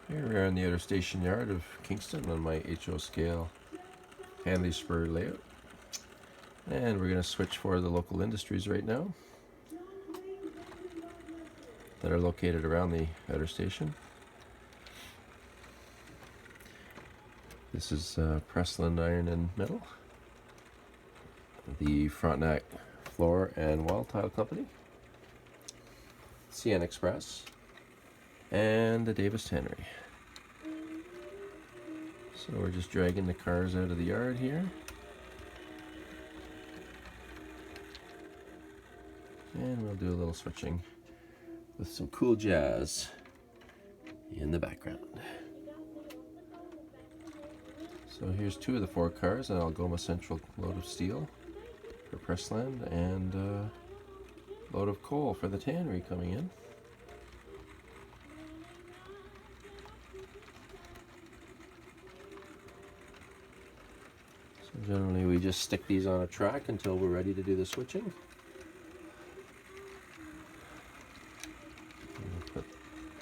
Here we are in the outer station yard of Kingston on my HO scale Hanley Spur layout. And we're going to switch for the local industries right now that are located around the outer station. This is Presland Iron and Metal, the Frontenac Floor and Wall Tile Company, CN Express, and the Davis Tannery. So we're just dragging the cars out of the yard here. And we'll do a little switching with some cool jazz in the background. So here's two of the four cars, an Algoma Central load of steel for Presland and a load of coal for the tannery coming in. So generally we just stick these on a track until we're ready to do the switching.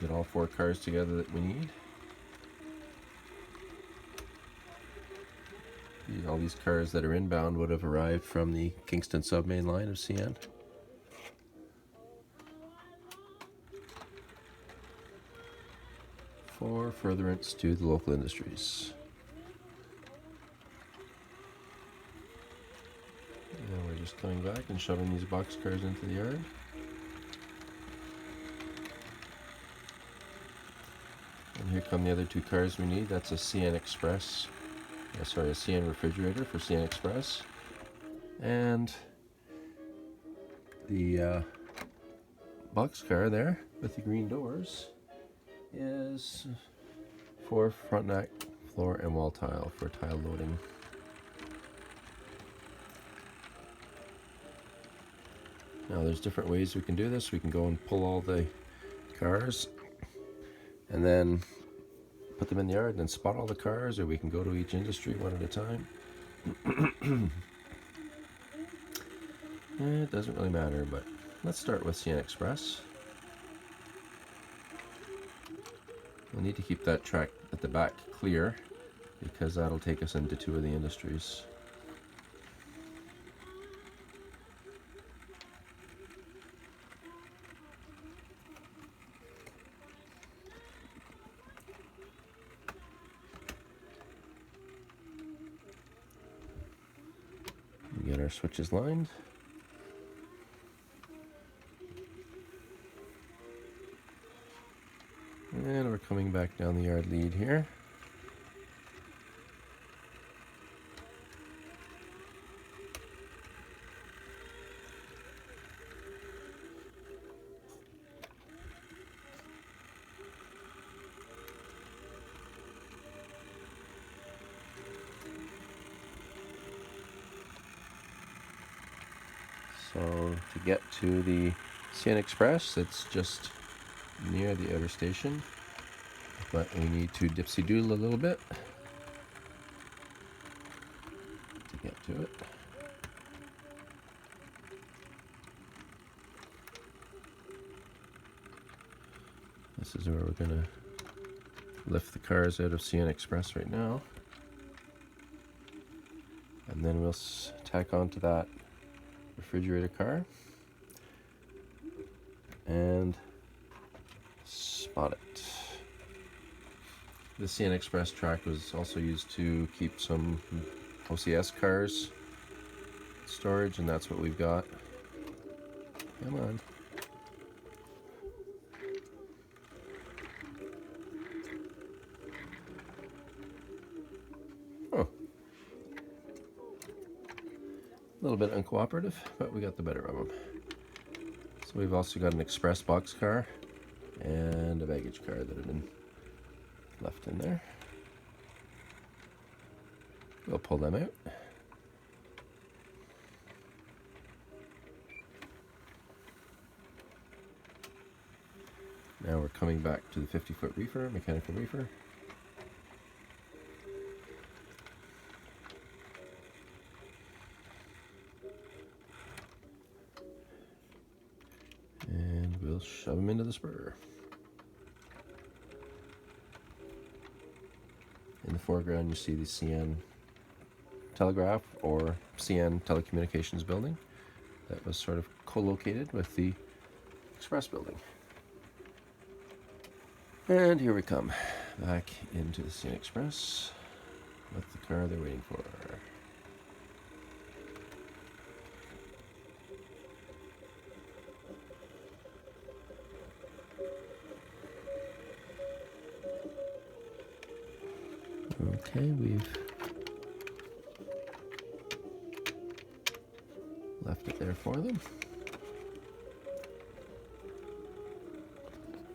Get all four cars together that we need. All these cars that are inbound would have arrived from the Kingston submain line of CN. For furtherance to the local industries. And we're just coming back and shoving these box cars into the yard. And here come the other two cars we need. That's a CN Express. A CN refrigerator for CN Express. And the box car there with the green doors is for Frontenac Floor and Wall Tile for tile loading. Now there's different ways we can do this. We can go and pull all the cars and then put them in the yard and then spot all the cars, or we can go to each industry one at a time. It doesn't really matter, but let's start with CN Express. We'll need to keep that track at the back clear because that'll take us into two of the industries. We get our switches lined. And we're coming back down the yard lead here. So to get to the CN Express, it's just near the outer station, but we need to dipsy doodle a little bit to get to it. This is where we're going to lift the cars out of CN Express right now, and then we'll tack onto that refrigerator car and spot it. The CN Express track was also used to keep some OCS cars storage, and that's what we've got. Come on. Oh. A little bit uncooperative, but we got the better of them. So we've also got an express box car and a baggage car that have been left in there. We'll pull them out. Now we're coming back to the 50-foot reefer, mechanical reefer. And we'll shove them into the spur. In the foreground, you see the CN Telegraph or CN Telecommunications building that was sort of co-located with the Express building. And here we come back into the CN Express with the car they're waiting for. Okay, we've left it there for them.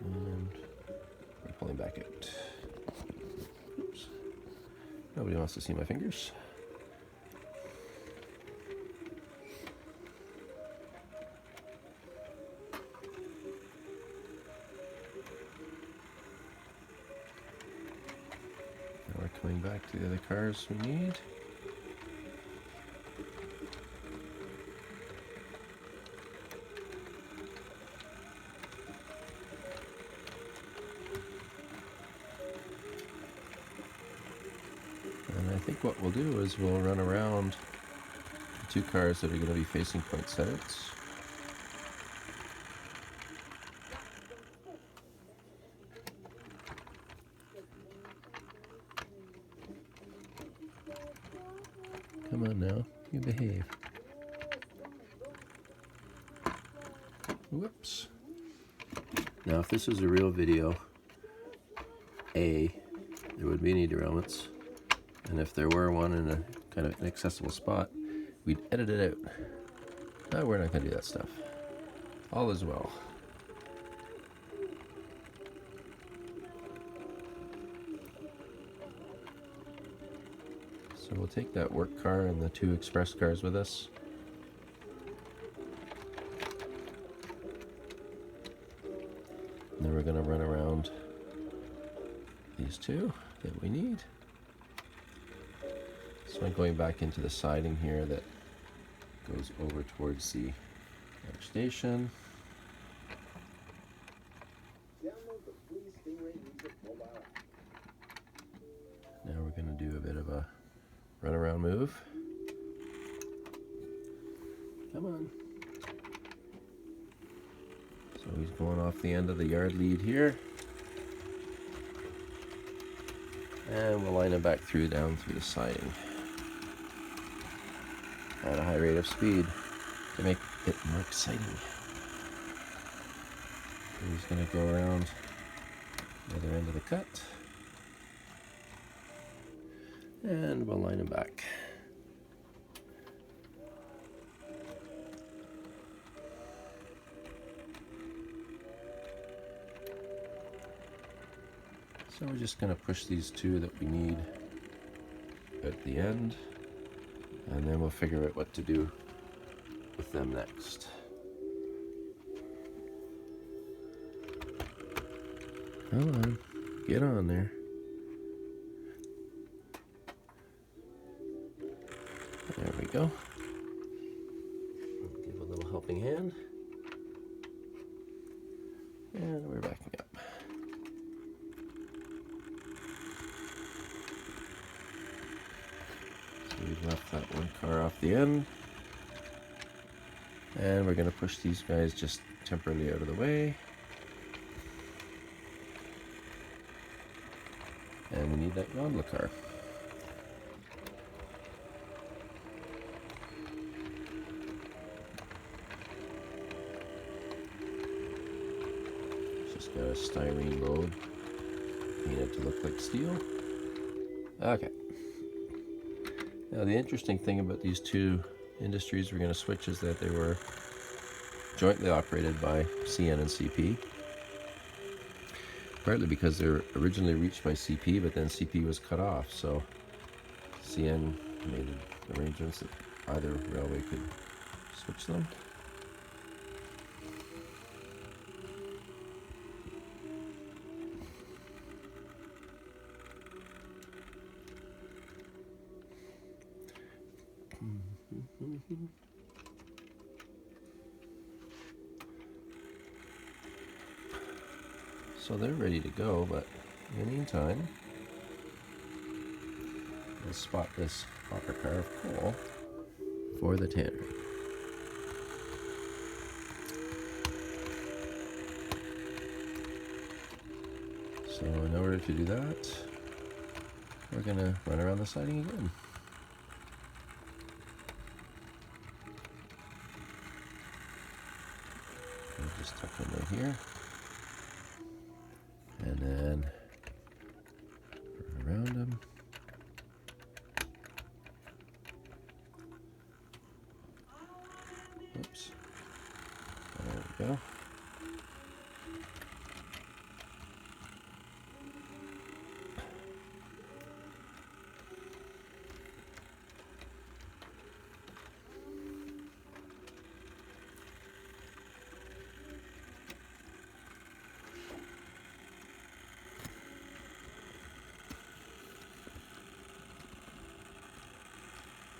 And we're pulling back out. Oops. Nobody wants to see my fingers. Now we're coming back to the other cars we need. I think what we'll do is we'll run around the two cars that are going to be facing poinsettias. Come on now, you behave. Whoops. Now if this was a real video, there would be any derailments. And if there were one in a kind of inaccessible spot, we'd edit it out. No, we're not going to do that stuff. All is well. So we'll take that work car and the two express cars with us. And then we're going to run around these two that we need. So I'm going back into the siding here that goes over towards the station. Now we're going to do a bit of a runaround move. Come on. So he's going off the end of the yard lead here. And we'll line him back through down through the siding at a high rate of speed to make it more exciting. So he's going to go around the other end of the cut. And we'll line him back. So we're just going to push these two that we need at the end, and then we'll figure out what to do with them next. Come on, get on there. There we go. Give a little helping hand. And we're backing up. So we've left that one car off the end. And we're going to push these guys just temporarily out of the way. And we need that gondola car. Just got a styrene load, painted to look like steel. Okay. Now the interesting thing about these two industries we're going to switch is that they were jointly operated by CN and CP. Partly because they were originally reached by CP, but then CP was cut off, so CN made arrangements that either railway could switch them. So they're ready to go, but in the meantime, We'll spot this hopper car of coal for the tannery. So in order to do that, we're going to run around the siding again. We'll just tuck them right here. And then run around them. Oops. There we go.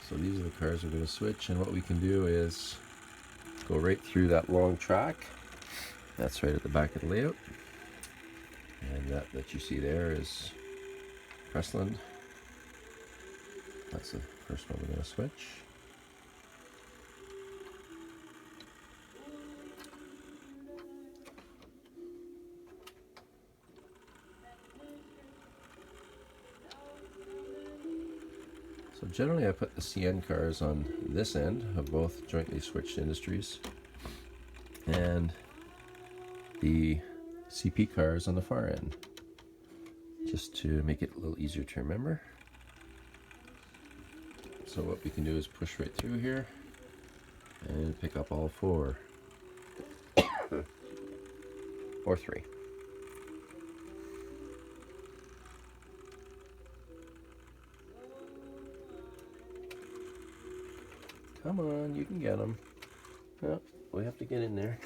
So these are the cars we're going to switch, and what we can do is go right through that long track. That's right at the back of the layout. And that you see there is Presland. That's the first one we're going to switch. So generally I put the CN cars on this end of both jointly switched industries, and the CP cars on the far end, just to make it a little easier to remember. So what we can do is push right through here and pick up all four. Or three. Come on, you can get them. Oh, we have to get in there.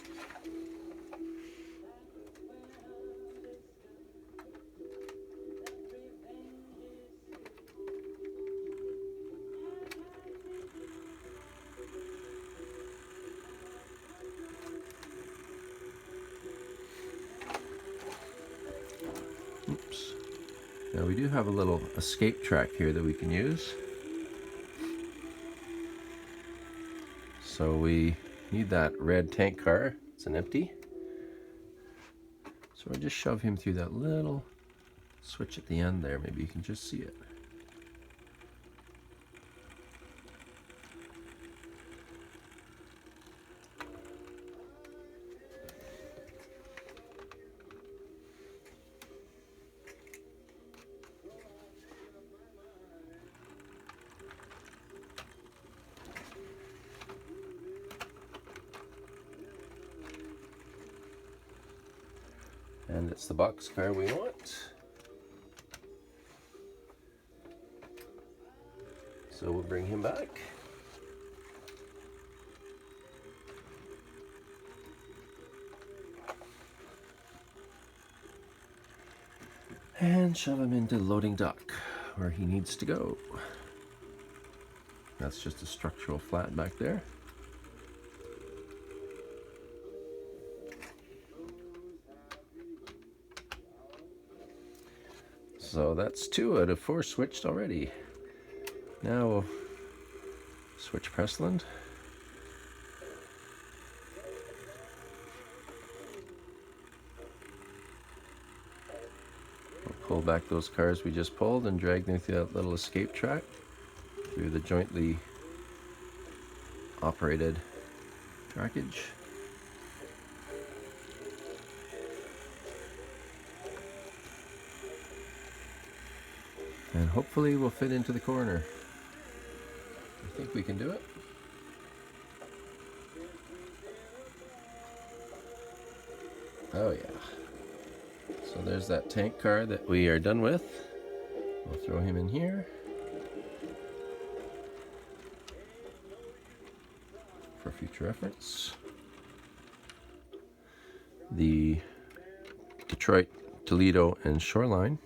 Oops. Now we do have a little escape track here that we can use. So we need that red tank car. It's an empty. So we'll just shove him through that little switch at the end there. Maybe you can just see it. And it's the box car we want. So we'll bring him back. And shove him into the loading dock where he needs to go. That's just a structural flat back there. So that's 2 out of 4 switched already. Now we'll switch Presland. We'll pull back those cars we just pulled and drag them through that little escape track through the jointly operated trackage. And hopefully we'll fit into the corner. I think we can do it. Oh yeah. So there's that tank car that we are done with. We'll throw him in here for future reference. The Detroit, Toledo, and Shoreline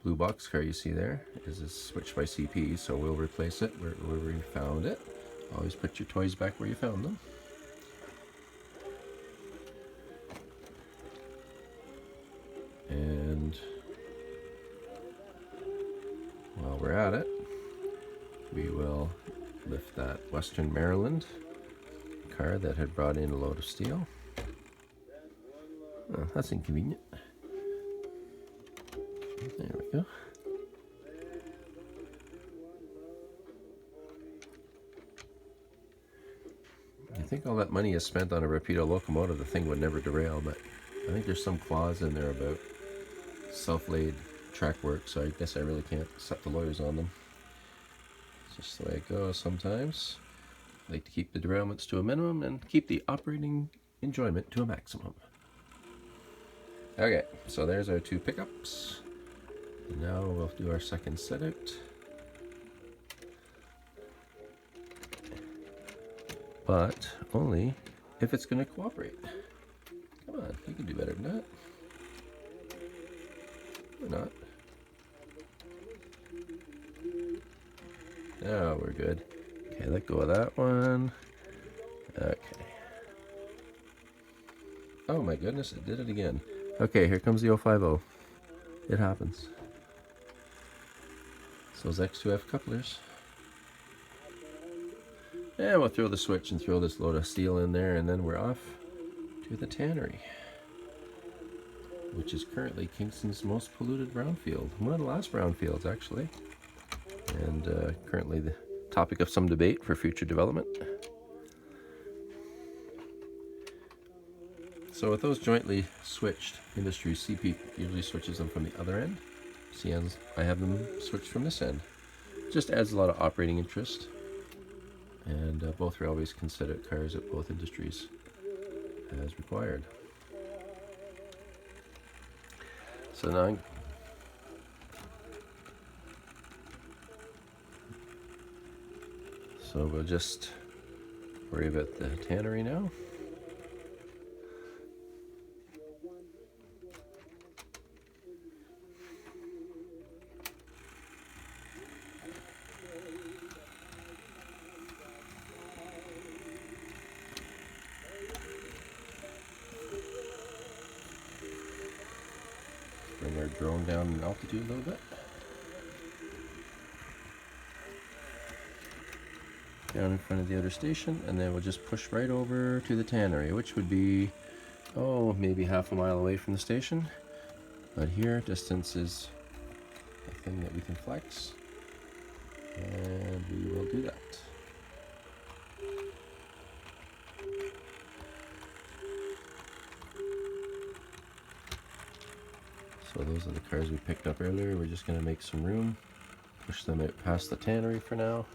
blue box car you see there is switched by CP, so we'll replace it where we found it. Always put your toys back where you found them. And while we're at it, we will lift that Western Maryland car that had brought in a load of steel. Oh, that's inconvenient. There we go. You think all that money is spent on a Rapido locomotive, the thing would never derail, but I think there's some clause in there about self-laid track work, so I guess I really can't set the lawyers on them. It's just the way it goes sometimes. I like to keep the derailments to a minimum and keep the operating enjoyment to a maximum. Okay, so there's our two pickups. And now we'll do our second set out. But only if it's going to cooperate. Come on, you can do better than that. Or not. Now we're good. Okay, let go of that one. Okay. Oh my goodness, it did it again. Okay, here comes the 050. It happens. So those X2F couplers. And we'll throw the switch and throw this load of steel in there, and then we're off to the tannery, which is currently Kingston's most polluted brownfield. One of the last brownfields, actually. And currently the topic of some debate for future development. So with those jointly switched industries, CP usually switches them from the other end. CNs, I have them switched from this end. Just adds a lot of operating interest. And both railways can set out cars at both industries as required. So now we'll just worry about the tannery now. Bring our drone down in altitude a little bit. Down in front of the outer station, and then we'll just push right over to the tannery, which would be, oh, maybe half a mile away from the station. But here, distance is a thing that we can flex, and we will do that. So those are the cars we picked up earlier. We're just going to make some room, push them out past the tannery for now.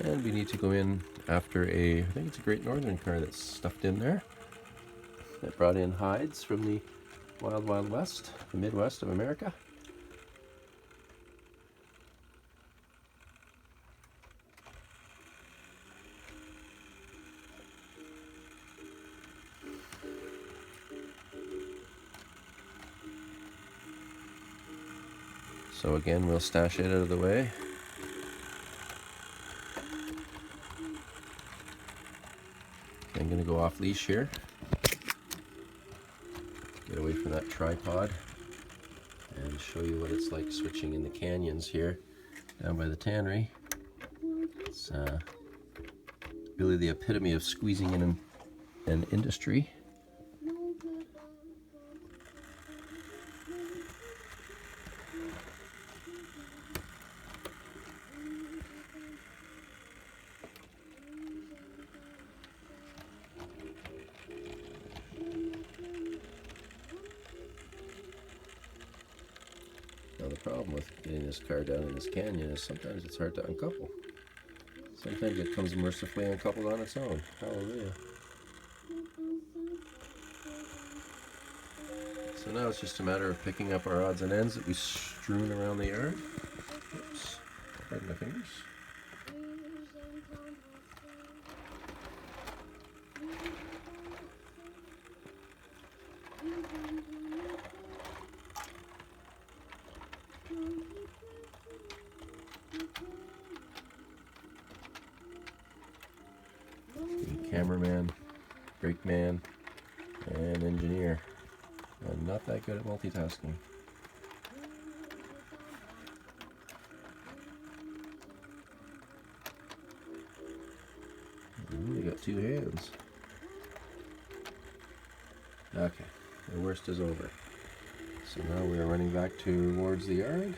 And we need to go in after I think it's a Great Northern car that's stuffed in there. That brought in hides from the Wild Wild West, the Midwest of America. So again, we'll stash it out of the way. I'm going to go off leash here. Get away from that tripod and show you what it's like switching in the canyons here down by the tannery. It's really the epitome of squeezing in an industry. Now the problem with getting this car down in this canyon is sometimes it's hard to uncouple. Sometimes it comes mercifully uncoupled on its own. Hallelujah. So now it's just a matter of picking up our odds and ends that we strewn around the yard. Oops, pardon my fingers. cameraman, brakeman, and engineer. I'm not that good at multitasking. Ooh, I got two hands. Okay, the worst is over. So now we are running back towards the yard.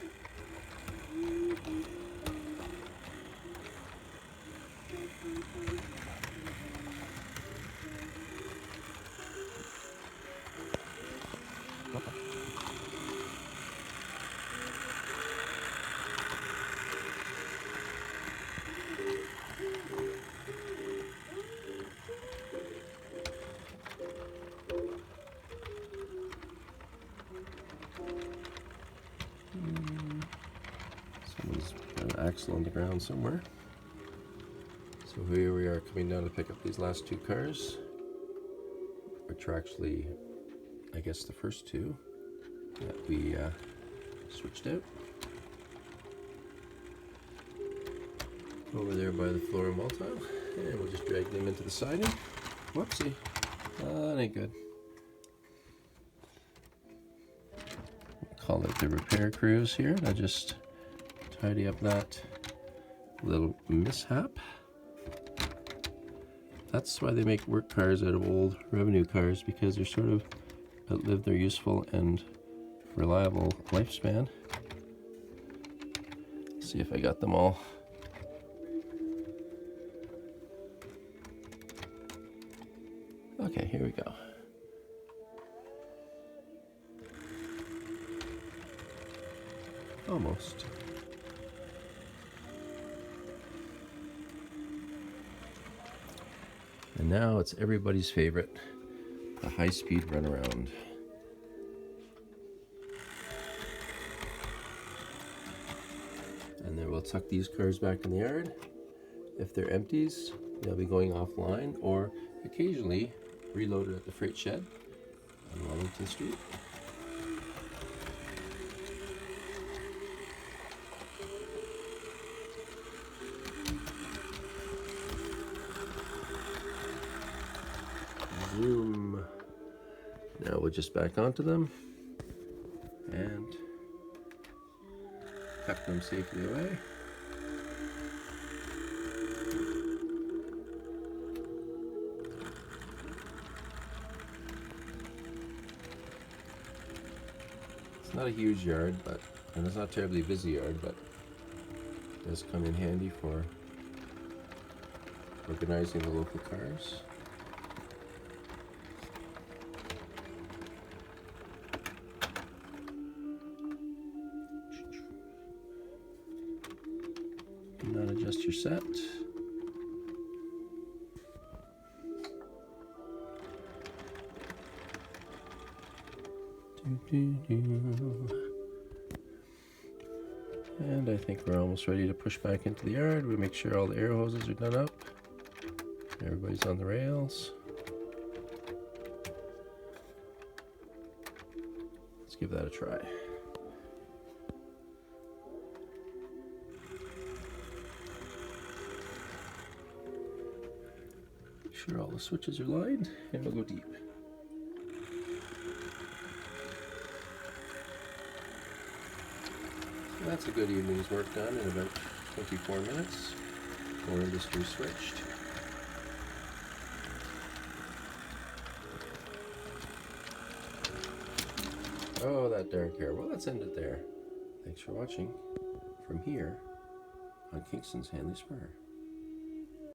Someone's got an axle on the ground somewhere. So here we are coming down to pick up these last two cars, which are actually, I guess, the first two that we switched out. Over there by the floor and wall tile, and we'll just drag them into the siding. Whoopsie, that ain't good. Call it the repair crews here to just tidy up that little mishap. That's why they make work cars out of old revenue cars, because they're sort of outlived their useful and reliable lifespan. Let's see if I got them all. Okay, here we go. Almost. And now it's everybody's favorite, the high-speed runaround. And then we'll tuck these cars back in the yard. If they're empties, they'll be going offline or occasionally reloaded at the freight shed on Wellington Street. Zoom. Now we'll just back onto them and tuck them safely away. It's not a huge yard, and it's not a terribly busy yard, but it does come in handy for organizing the local cars. Now adjust your set. And I think we're almost ready to push back into the yard. We make sure all the air hoses are done up. Everybody's on the rails. Let's give that a try. Make sure all the switches are lined, and we'll go deep. That's a good evening's work done in about 24 minutes. 4 industry switched. Oh, that darn car. Well, let's end it there. Thanks for watching from here on Kingston's Hanley Spur.